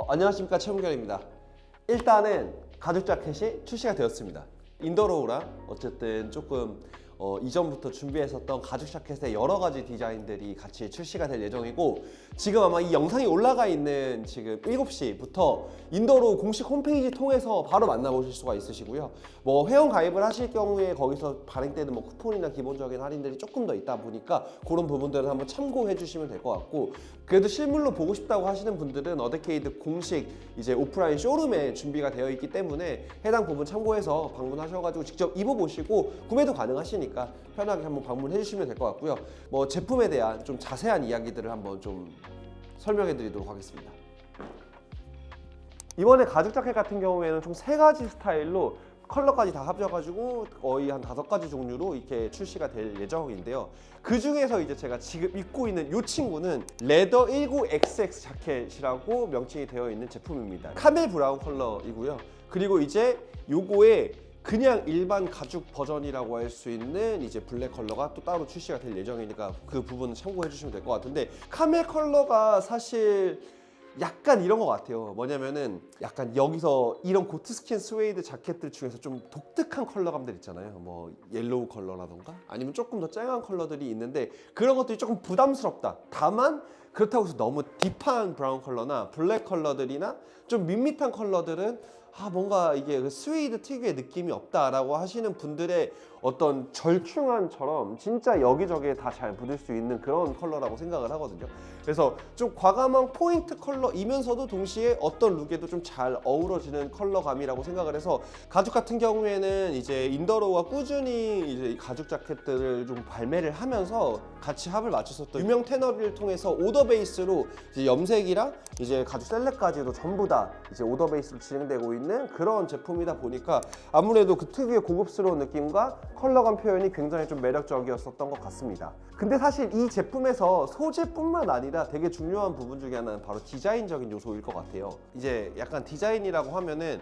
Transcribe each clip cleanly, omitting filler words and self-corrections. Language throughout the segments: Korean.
안녕하십니까, 최문결입니다. 일단은 가죽 자켓이 출시가 되었습니다. 인더로우랑 어쨌든 조금 이전부터 준비했었던 가죽 자켓의 여러 가지 디자인들이 같이 출시가 될 예정이고, 지금 아마 이 영상이 올라가 있는 지금 7시부터 인더로우 공식 홈페이지 통해서 바로 만나보실 수가 있으시고요. 뭐 회원 가입을 하실 경우에 거기서 발행되는 뭐 쿠폰이나 기본적인 할인들이 조금 더 있다 보니까 그런 부분들은 한번 참고해 주시면 될 것 같고, 그래도 실물로 보고 싶다고 하시는 분들은 어데케이드 공식 이제 오프라인 쇼룸에 준비가 되어 있기 때문에 해당 부분 참고해서 방문하셔가지고 직접 입어보시고 구매도 가능하시니까 편하게 한번 방문해 주시면 될 것 같고요. 뭐 제품에 대한 좀 자세한 이야기들을 한번 좀 설명해 드리도록 하겠습니다. 이번에 가죽 자켓 같은 경우에는 총 3가지 스타일로 컬러까지 다 합쳐가지고 거의 한 5가지 종류로 이렇게 출시가 될 예정인데요. 그 중에서 이제 제가 지금 입고 있는 이 친구는 레더 19XX 자켓이라고 명칭이 되어 있는 제품입니다. 카멜 브라운 컬러이고요. 그리고 이제 요거에 그냥 일반 가죽 버전이라고 할 수 있는 이제 블랙 컬러가 또 따로 출시가 될 예정이니까 그 부분은 참고해 주시면 될 것 같은데, 카멜 컬러가 사실 약간 이런 것 같아요. 뭐냐면은 약간 여기서 이런 고트 스킨 스웨이드 자켓들 중에서 좀 독특한 컬러감들 있잖아요. 뭐 옐로우 컬러라던가 아니면 조금 더 쨍한 컬러들이 있는데 그런 것들이 조금 부담스럽다. 다만 그렇다고 해서 너무 딥한 브라운 컬러나 블랙 컬러들이나 좀 밋밋한 컬러들은 뭔가 이게 그 스웨이드 특유의 느낌이 없다라고 하시는 분들의 어떤 절충안처럼 진짜 여기저기에 다 잘 묻을 수 있는 그런 컬러라고 생각을 하거든요. 그래서 좀 과감한 포인트 컬러이면서도 동시에 어떤 룩에도 좀 잘 어우러지는 컬러감이라고 생각을 해서, 가죽 같은 경우에는 이제 인더로우가 꾸준히 이제 가죽 자켓들을 좀 발매를 하면서 같이 합을 맞췄었던 유명 테너를 통해서 오더 베이스로 이제 염색이랑 이제 가죽 셀렉까지도 전부 다 이제 오더 베이스로 진행되고 있는 그런 제품이다 보니까 아무래도 그 특유의 고급스러운 느낌과 컬러감 표현이 굉장히 좀 매력적이었었던 것 같습니다. 근데 사실 이 제품에서 소재뿐만 아니라 되게 중요한 부분 중에 하나는 바로 디자인적인 요소일 것 같아요. 이제 약간 디자인이라고 하면은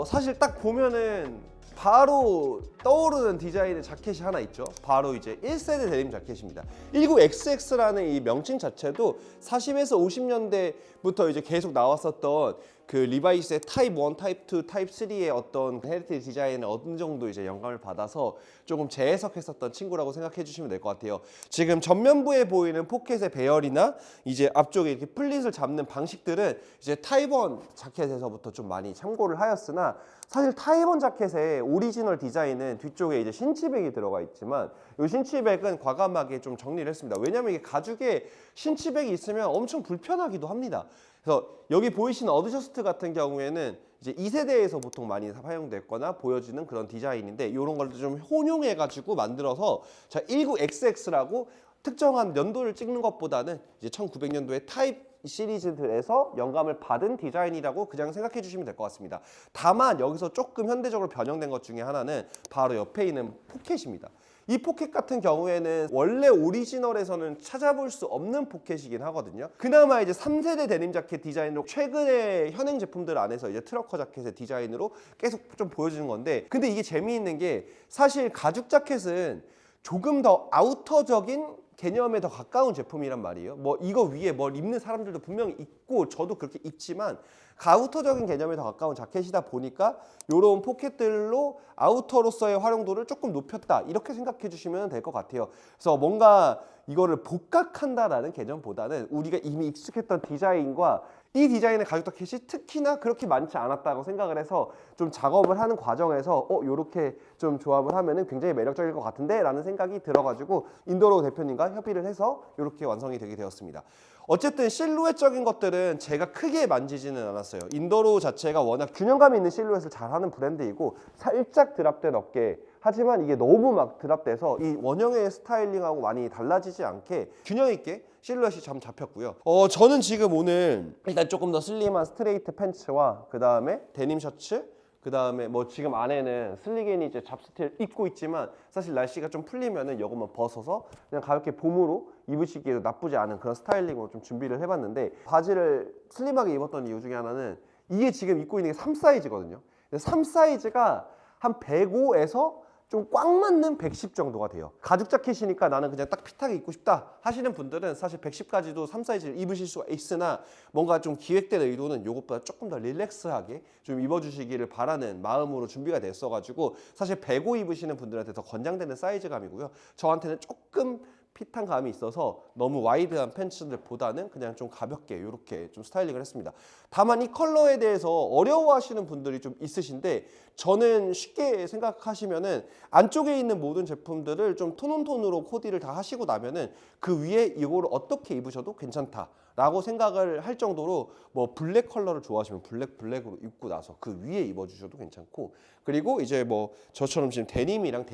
사실 딱 보면은 바로 떠오르는 디자인의 자켓이 하나 있죠. 바로 이제 1세대 데님 자켓입니다. 19XX라는 이 명칭 자체도 40에서 50년대부터 이제 계속 나왔었던 그 리바이스의 타입 1, 타입 2, 타입 3의 어떤 헤리티지 디자인을 어느 정도 이제 영감을 받아서 조금 재해석했었던 친구라고 생각해 주시면 될 것 같아요. 지금 전면부에 보이는 포켓의 배열이나 이제 앞쪽에 이렇게 플릿을 잡는 방식들은 이제 타입 1 자켓에서부터 좀 많이 참고를 하였으나, 사실 타입 1 자켓의 오리지널 디자인은 뒤쪽에 이제 신치백이 들어가 있지만 이 신치백은 과감하게 좀 정리를 했습니다. 왜냐면 이게 가죽에 신치백이 있으면 엄청 불편하기도 합니다. 그래서 여기 보이시는 어드저스트 같은 경우에는 이제 2세대에서 보통 많이 사용됐거나 보여지는 그런 디자인인데, 이런 걸 좀 혼용해가지고 만들어서 19XX라고 특정한 연도를 찍는 것보다는 이제 1900년도의 타입 시리즈들에서 영감을 받은 디자인이라고 그냥 생각해 주시면 될 것 같습니다. 다만 여기서 조금 현대적으로 변형된 것 중에 하나는 바로 옆에 있는 포켓입니다. 이 포켓 같은 경우에는 원래 오리지널에서는 찾아볼 수 없는 포켓이긴 하거든요. 그나마 이제 3세대 데님 자켓 디자인으로 최근에 현행 제품들 안에서 이제 트러커 자켓의 디자인으로 계속 좀 보여주는 건데, 근데 이게 재미있는 게 사실 가죽 자켓은 조금 더 아우터적인 개념에 더 가까운 제품이란 말이에요. 뭐 이거 위에 뭘 입는 사람들도 분명히 있고 저도 그렇게 입지만 아우터적인 개념에 더 가까운 자켓이다 보니까 이런 포켓들로 아우터로서의 활용도를 조금 높였다, 이렇게 생각해 주시면 될 것 같아요. 그래서 뭔가 이거를 복각한다라는 개념보다는 우리가 이미 익숙했던 디자인과 이 디자인의 가죽 자켓이 특히나 그렇게 많지 않았다고 생각을 해서 좀 작업을 하는 과정에서 이렇게 좀 조합을 하면은 굉장히 매력적일 것 같은데 라는 생각이 들어가지고 인더로우 대표님과 협의를 해서 이렇게 완성이 되게 되었습니다. 어쨌든 실루엣적인 것들은 제가 크게 만지지는 않았어요. 인더로우 자체가 워낙 균형감 있는 실루엣을 잘하는 브랜드이고 살짝 드랍된 어깨, 하지만 이게 너무 막 드랍돼서 이 원형의 스타일링하고 많이 달라지지 않게 균형 있게 실루엣이 참 잡혔고요. 저는 지금 오늘 일단 조금 더 슬림한 스트레이트 팬츠와 그 다음에 데님 셔츠, 그 다음에 뭐 지금 안에는 슬리겐이 이제 잡스티를 입고 있지만 사실 날씨가 좀 풀리면은 이것만 벗어서 그냥 가볍게 봄으로 입으시기에도 나쁘지 않은 그런 스타일링으로 좀 준비를 해봤는데, 바지를 슬림하게 입었던 이유 중에 하나는 이게 지금 입고 있는 게 3 사이즈거든요. 3 사이즈가 한 105에서 좀 꽉 맞는 110 정도가 돼요. 가죽 자켓이니까 나는 그냥 딱 핏하게 입고 싶다 하시는 분들은 사실 110까지도 3 사이즈를 입으실 수가 있으나 뭔가 좀 기획된 의도는 이것보다 조금 더 릴렉스하게 좀 입어주시기를 바라는 마음으로 준비가 됐어가지고 사실 105 입으시는 분들한테 더 권장되는 사이즈감이고요. 저한테는 조금 핏한 감이 있어서 너무 와이드한 팬츠들보다는 그냥 좀 가볍게 이렇게 좀 스타일링을 했습니다. 다만 이 컬러에 대해서 어려워하시는 분들이 좀 있으신데 저는 쉽게 생각하시면은 안쪽에 있는 모든 제품들을 좀 톤온톤으로 코디를 다 하시고 나면은 그 위에 이거를 어떻게 입으셔도 괜찮다. 라고 생각을 할 정도로 뭐 블랙 컬러를 좋아하시면 블랙으로 입고 나서 그 위에 입어주셔도 괜찮고 그리고 이제 뭐 저처럼 지금 데님이랑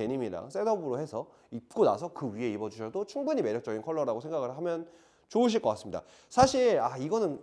셋업으로 해서 입고 나서 그 위에 입어주셔도 충분히 매력적인 컬러라고 생각을 하면 좋으실 것 같습니다. 사실 이거는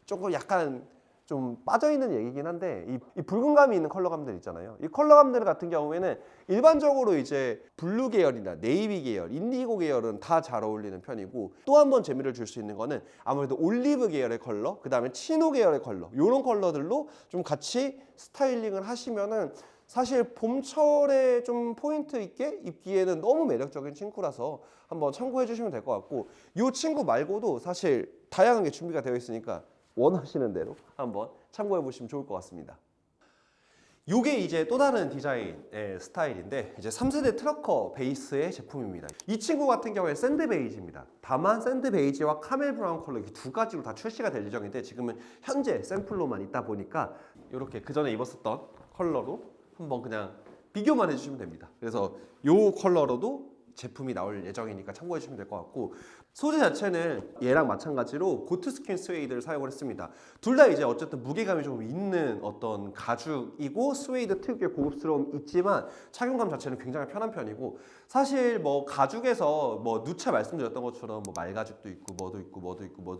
조금 약간 좀 빠져있는 얘기긴 한데 이 붉은감이 있는 컬러감들 있잖아요. 이 컬러감들 같은 경우에는 일반적으로 이제 블루 계열이나 네이비 계열, 인디고 계열은 다 잘 어울리는 편이고 또 한 번 재미를 줄 수 있는 거는 아무래도 올리브 계열의 컬러, 그 다음에 치노 계열의 컬러 이런 컬러들로 좀 같이 스타일링을 하시면은 사실 봄철에 좀 포인트 있게 입기에는 너무 매력적인 친구라서 한번 참고해 주시면 될 것 같고 이 친구 말고도 사실 다양한 게 준비가 되어 있으니까 원하시는 대로 한번 참고해 보시면 좋을 것 같습니다. 요게 이제 또 다른 디자인의 스타일인데 이제 3세대 트러커 베이스의 제품입니다. 이 친구 같은 경우에 샌드 베이지입니다. 다만 샌드 베이지와 카멜 브라운 컬러 이 두 가지로 다 출시가 될 예정인데 지금은 현재 샘플로만 있다 보니까 이렇게 그 전에 입었었던 컬러로 한번 그냥 비교만 해주시면 됩니다. 그래서 요 컬러로도 제품이 나올 예정이니까 참고해 주시면 될 것 같고 소재 자체는 얘랑 마찬가지로 고트스킨 스웨이드를 사용을 했습니다. 둘 다 이제 어쨌든 무게감이 좀 있는 어떤 가죽이고 스웨이드 특유의 고급스러움이 있지만 착용감 자체는 굉장히 편한 편이고 사실 뭐 가죽에서 뭐 누차 말씀드렸던 것처럼 뭐 말가죽도 있고 뭐도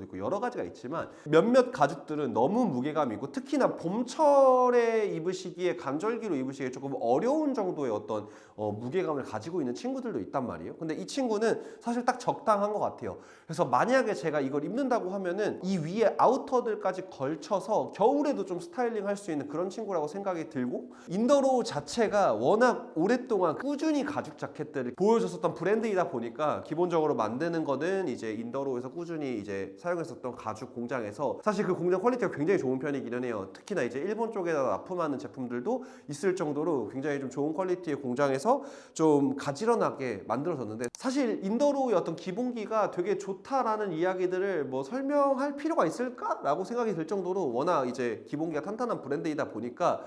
있고 여러 가지가 있지만 몇몇 가죽들은 너무 무게감이 있고 특히나 봄철에 입으시기에 간절기로 입으시기에 조금 어려운 정도의 어떤 무게감을 가지고 있는 친구들도 있단 말이에요. 근데 이 친구는 사실 딱 적당한 것 같아요. 그래서 만약에 제가 이걸 입는다고 하면은 이 위에 아우터들까지 걸쳐서 겨울에도 좀 스타일링 할 수 있는 그런 친구라고 생각이 들고 인더로우 자체가 워낙 오랫동안 꾸준히 가죽 자켓들을 보여줬었던 브랜드이다 보니까 기본적으로 만드는 거는 이제 인더로우에서 꾸준히 이제 사용했었던 가죽 공장에서 사실 그 공장 퀄리티가 굉장히 좋은 편이기는 해요. 특히나 이제 일본 쪽에다 납품하는 제품들도 있을 정도로 굉장히 좀 좋은 퀄리티의 공장에서 좀 가지런하게 만들어졌는데 사실 인더로우의 어떤 기본기가 되게 좋다라는 이야기들을 뭐 설명할 필요가 있을까라고 생각이 들 정도로 워낙 이제 기본기가 탄탄한 브랜드이다 보니까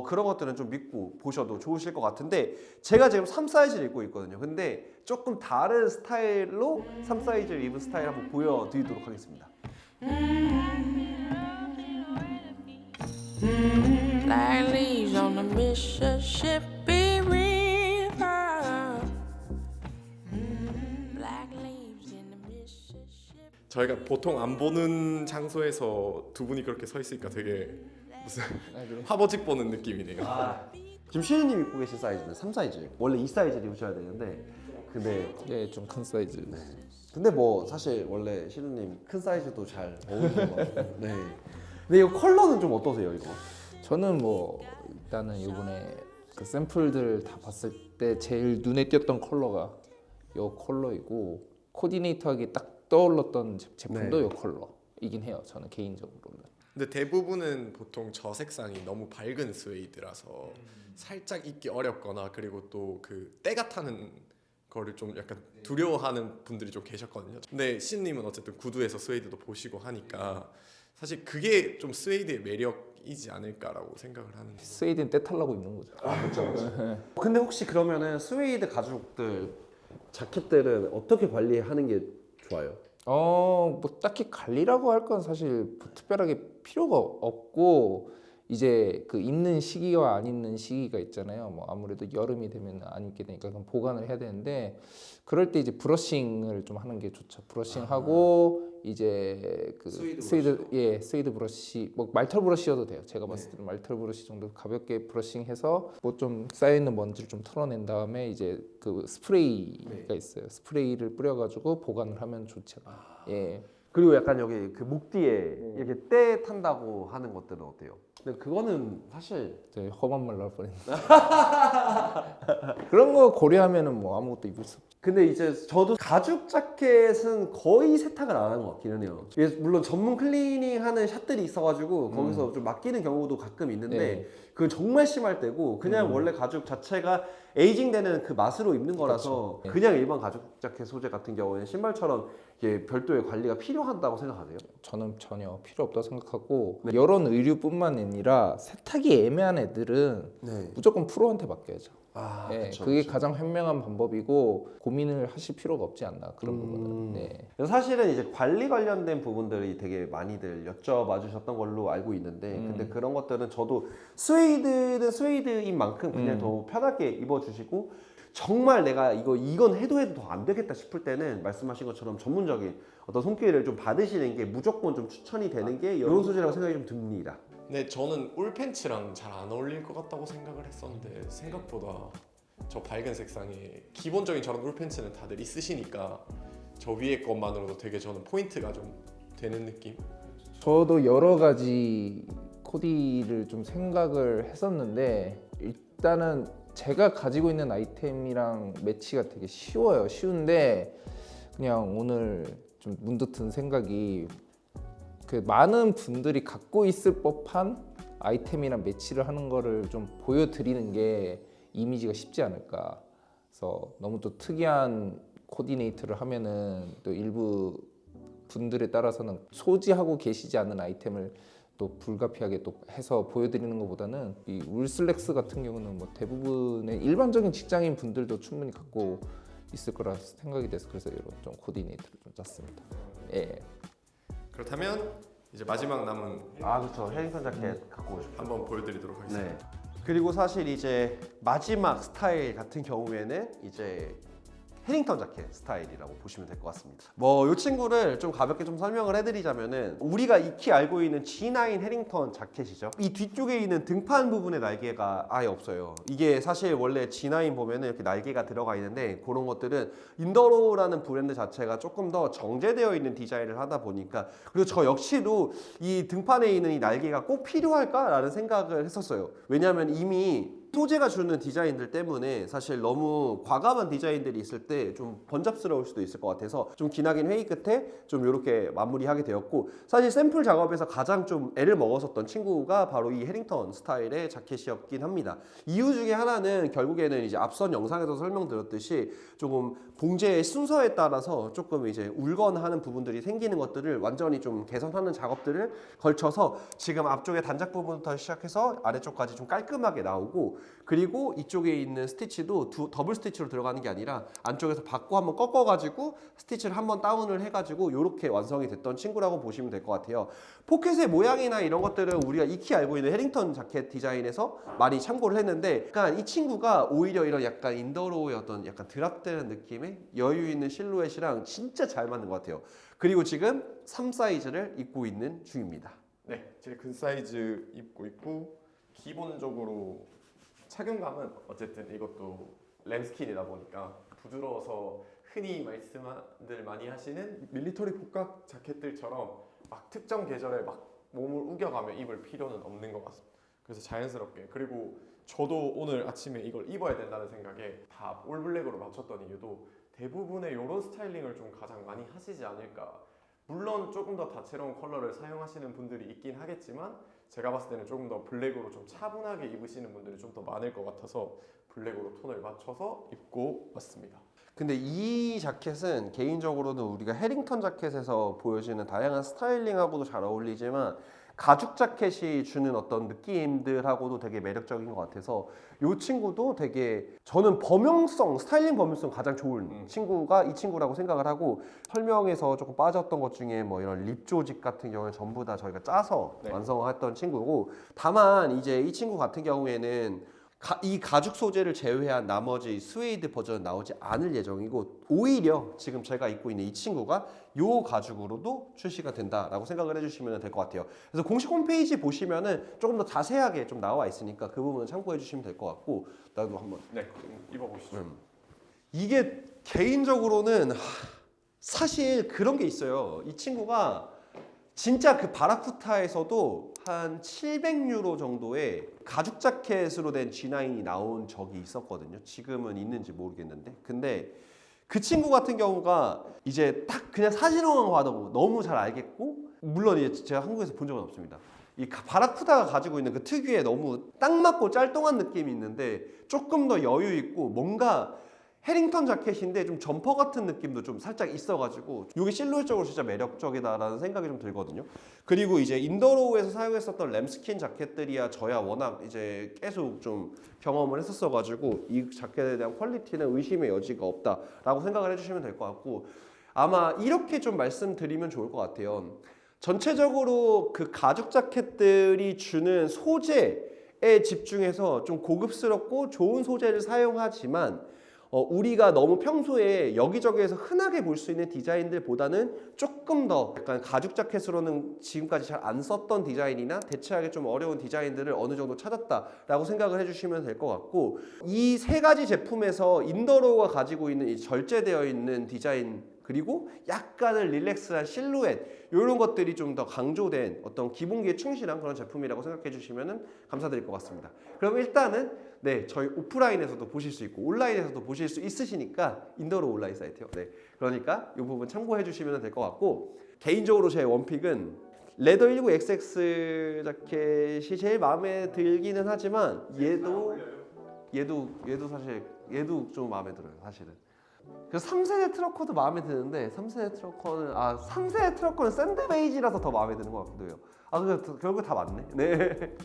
그런 것들은 좀 믿고 보셔도 좋으실 것 같은데 제가 지금 3 사이즈를 입고 있거든요. 근데 조금 다른 스타일로 3 사이즈를 입은 스타일 한번 보여드리도록 하겠습니다. Like leaves on the Mississippi River. Black leaves in the Mississippi. 저희가 보통 안 보는 장소에서 두 분이 그렇게 서 있으니까 되게 무슨 화보집 보는 느낌이네요. 지금 시윤님 입고 계신 사이즈는 3 사이즈. 원래 2 사이즈를 입으셔야 되는데 근데 네, 좀 큰 사이즈. 근데 뭐 사실 원래 시윤님 큰 사이즈도 잘 어울리는 것 같고. 네. 근데 이 컬러는 좀 어떠세요 이거? 저는 뭐 일단은 이번에 그 샘플들 다 봤을 때 제일 눈에 띄었던 컬러가 이 컬러이고 코디네이터하게 딱 떠올랐던 제품도 네. 이 컬러이긴 해요. 저는 개인적으로는. 근데 대부분은 보통 저 색상이 너무 밝은 스웨이드라서 살짝 입기 어렵거나 그리고 또 그 때가 타는 거를 좀 약간 두려워하는 분들이 좀 계셨거든요. 근데 신님은 어쨌든 구두에서 스웨이드도 보시고 하니까 사실 그게 좀 스웨이드의 매력이지 않을까라고 생각을 하는데 스웨이드는 때 타려고 입는 거죠. 그렇죠. 근데 혹시 그러면은 스웨이드 가죽들 자켓들은 어떻게 관리하는 게 좋아요? 뭐 딱히 관리라고 할 건 사실 뭐 특별하게 필요가 없고 이제 그 입는 시기와 안 입는 시기가 있잖아요. 뭐 아무래도 여름이 되면 안 입게 되니까 그럼 보관을 해야 되는데 그럴 때 이제 브러싱을 좀 하는 게 좋죠. 브러싱하고 이제 그 스웨이드 브러쉬 뭐 말털 브러쉬여도 돼요. 제가 봤을 때는 말털 브러쉬 정도 가볍게 브러싱해서 뭐 좀 쌓여 있는 먼지를 좀 털어낸 다음에 이제 그 스프레이가 있어요. 스프레이를 뿌려가지고 보관을 하면 좋죠. 예. 그리고 약간 여기 그 목 뒤에 이렇게 때 탄다고 하는 것들은 어때요? 근데 그거는 사실 되게 험한 말 나올 뻔했네. 그런 거 고려하면은 뭐 아무것도 입을 수 없죠. 근데 이제 저도 가죽 자켓은 거의 세탁을 안 하는 것 같기는 해요. 이게 물론 전문 클리닝 하는 샵들이 있어가지고 거기서 좀 맡기는 경우도 가끔 있는데 네. 그건 정말 심할 때고 그냥 원래 가죽 자체가 에이징 되는 그 맛으로 입는 거라서 그렇죠. 네. 그냥 일반 가죽 자켓 소재 같은 경우에는 신발처럼 이게 별도의 관리가 필요하다고 생각하세요? 저는 전혀 필요 없다고 생각하고 여론 의류뿐만 아니라 세탁이 애매한 애들은 네. 무조건 프로한테 맡겨야죠. 아, 네, 그쵸, 그게 그쵸. 가장 현명한 방법이고 고민을 하실 필요가 없지 않나 그런 부분은. 네. 그래서 사실은 이제 관리 관련된 부분들이 되게 많이들 여쭤봐 주셨던 걸로 알고 있는데 근데 그런 것들은 저도 스웨이드는 스웨이드인 만큼 그냥 더 편하게 입어주시고 정말 내가 이건 해도 더 안 되겠다 싶을 때는 말씀하신 것처럼 전문적인 어떤 손길을 좀 받으시는 게 무조건 좀 추천이 되는 게 이런 소재라고 생각이 좀 듭니다. 네, 저는 울 팬츠랑 잘 안 어울릴 것 같다고 생각을 했었는데 생각보다 저 밝은 색상에 기본적인 저런 울 팬츠는 다들 있으시니까 저 위에 것만으로도 되게 저는 포인트가 좀 되는 느낌? 저도 여러 가지 코디를 좀 생각을 했었는데 일단은 제가 가지고 있는 아이템이랑 매치가 되게 쉬워요. 쉬운데 그냥 오늘 좀 문득 든 생각이 그 많은 분들이 갖고 있을 법한 아이템이랑 매치를 하는 거를 좀 보여드리는 게 이미지가 쉽지 않을까. 그래서 너무 또 특이한 코디네이트를 하면은 또 일부 분들에 따라서는 소지하고 계시지 않은 아이템을 또 불가피하게 또 해서 보여드리는 것보다는 이 울슬랙스 같은 경우는 뭐 대부분의 일반적인 직장인 분들도 충분히 갖고 있을 거라 생각이 돼서 그래서 이런 좀 코디네이트를 좀 짰습니다. 예. 그렇다면 이제 마지막 남은 아 그렇죠. 해링턴 자켓 갖고 오십시오. 한번 보여드리도록 하겠습니다. 네. 그리고 사실 이제 마지막 스타일 같은 경우에는 이제 해링턴 자켓 스타일이라고 보시면 될 것 같습니다. 뭐 이 친구를 좀 가볍게 좀 설명을 해드리자면은 우리가 익히 알고 있는 G9 해링턴 자켓이죠. 이 뒤쪽에 있는 등판 부분에 날개가 아예 없어요. 이게 사실 원래 G9 보면은 이렇게 날개가 들어가 있는데 그런 것들은 인더로라는 브랜드 자체가 조금 더 정제되어 있는 디자인을 하다 보니까 그리고 저 역시도 이 등판에 있는 이 날개가 꼭 필요할까라는 생각을 했었어요. 왜냐하면 이미 소재가 주는 디자인들 때문에 사실 너무 과감한 디자인들이 있을 때 좀 번잡스러울 수도 있을 것 같아서 좀 기나긴 회의 끝에 좀 이렇게 마무리하게 되었고 사실 샘플 작업에서 가장 좀 애를 먹었었던 친구가 바로 이 해링턴 스타일의 자켓이었긴 합니다. 이유 중에 하나는 결국에는 이제 앞선 영상에서 설명드렸듯이 조금 봉제의 순서에 따라서 조금 이제 울거나 하는 부분들이 생기는 것들을 완전히 좀 개선하는 작업들을 걸쳐서 지금 앞쪽에 단작 부분부터 시작해서 아래쪽까지 좀 깔끔하게 나오고 그리고 이쪽에 있는 스티치도 더블 스티치로 들어가는 게 아니라 안쪽에서 받고 한번 꺾어가지고 스티치를 한번 다운을 해가지고 이렇게 완성이 됐던 친구라고 보시면 될 것 같아요. 포켓의 모양이나 이런 것들은 우리가 익히 알고 있는 해링턴 자켓 디자인에서 많이 참고를 했는데 약간 이 친구가 오히려 이런 약간 인더로의 어떤 약간 드랍되는 느낌의 여유 있는 실루엣이랑 진짜 잘 맞는 것 같아요. 그리고 지금 3 사이즈를 입고 있는 중입니다. 네, 제일 큰 사이즈 입고 있고 기본적으로 착용감은 어쨌든 이것도 램스킨이다 보니까 부드러워서 흔히 말씀들 많이 하시는 밀리터리 복각 자켓들처럼 막 특정 계절에 막 몸을 우겨가며 입을 필요는 없는 것 같습니다. 그래서 자연스럽게 그리고 저도 오늘 아침에 이걸 입어야 된다는 생각에 다 올블랙으로 맞췄던 이유도 대부분의 이런 스타일링을 좀 가장 많이 하시지 않을까. 물론 조금 더 다채로운 컬러를 사용하시는 분들이 있긴 하겠지만 제가 봤을 때는 조금 더 블랙으로 좀 차분하게 입으시는 분들이 좀 더 많을 것 같아서 블랙으로 톤을 맞춰서 입고 왔습니다. 근데 이 자켓은 개인적으로는 우리가 해링턴 자켓에서 보여지는 다양한 스타일링하고도 잘 어울리지만 가죽 자켓이 주는 어떤 느낌들하고도 되게 매력적인 것 같아서 이 친구도 되게 저는 범용성, 스타일링 범용성 가장 좋은 친구가 이 친구라고 생각을 하고 설명에서 조금 빠졌던 것 중에 뭐 이런 립 조직 같은 경우는 전부 다 저희가 짜서 네. 완성했던 친구고 다만 이제 이 친구 같은 경우에는 이 가죽 소재를 제외한 나머지 스웨이드 버전은 나오지 않을 예정이고 오히려 지금 제가 입고 있는 이 친구가 요 가죽으로도 출시가 된다라고 생각을 해주시면 될 것 같아요. 그래서 공식 홈페이지 보시면은 조금 더 자세하게 좀 나와 있으니까 그 부분은 참고해 주시면 될 것 같고 나도 한번 네, 입어보시죠. 이게 개인적으로는 사실 그런 게 있어요. 이 친구가 진짜 그 바라쿠타에서도 한 700유로 정도의 가죽 자켓으로 된 G9이 나온 적이 있었거든요. 지금은 있는지 모르겠는데. 근데 그 친구 같은 경우가 이제 딱 그냥 사진으로만 봐도 너무 잘 알겠고, 물론 이제 제가 한국에서 본 적은 없습니다. 이 바라쿠다가 가지고 있는 그 특유의 너무 딱 맞고 짤뚱한 느낌이 있는데 조금 더 여유 있고 뭔가 해링턴 자켓인데 좀 점퍼 같은 느낌도 좀 살짝 있어가지고 이게 실루엣적으로 진짜 매력적이다라는 생각이 좀 들거든요. 그리고 이제 인더로우에서 사용했었던 램스킨 자켓들이야 저야 워낙 이제 계속 좀 경험을 했었어가지고 이 자켓에 대한 퀄리티는 의심의 여지가 없다라고 생각을 해주시면 될 것 같고, 아마 이렇게 좀 말씀드리면 좋을 것 같아요. 전체적으로 그 가죽 자켓들이 주는 소재에 집중해서 좀 고급스럽고 좋은 소재를 사용하지만 우리가 너무 평소에 여기저기에서 흔하게 볼 수 있는 디자인들보다는 조금 더 약간 가죽 자켓으로는 지금까지 잘 안 썼던 디자인이나 대체하기 좀 어려운 디자인들을 어느 정도 찾았다라고 생각을 해주시면 될 것 같고, 이 세 가지 제품에서 인더로우가 가지고 있는 이 절제되어 있는 디자인 그리고 약간은 릴렉스한 실루엣 이런 것들이 좀 더 강조된 어떤 기본기에 충실한 그런 제품이라고 생각해 주시면 감사드릴 것 같습니다. 그럼 일단은 네, 저희 오프라인에서도 보실 수 있고 온라인에서도 보실 수 있으시니까 인더로우 온라인 사이트요. 네, 그러니까 이 부분 참고해 주시면 될 것 같고, 개인적으로 제 원픽은 레더 19XX 자켓이 제일 마음에 들기는 하지만 얘도 사실 얘도 좀 마음에 들어요, 사실은. 그래서 3세대 트러커도 마음에 드는데 3세대 트러커는 샌드베이지라서 더 마음에 드는 것 같기도 해요. 아, 결국 다 맞네. 네.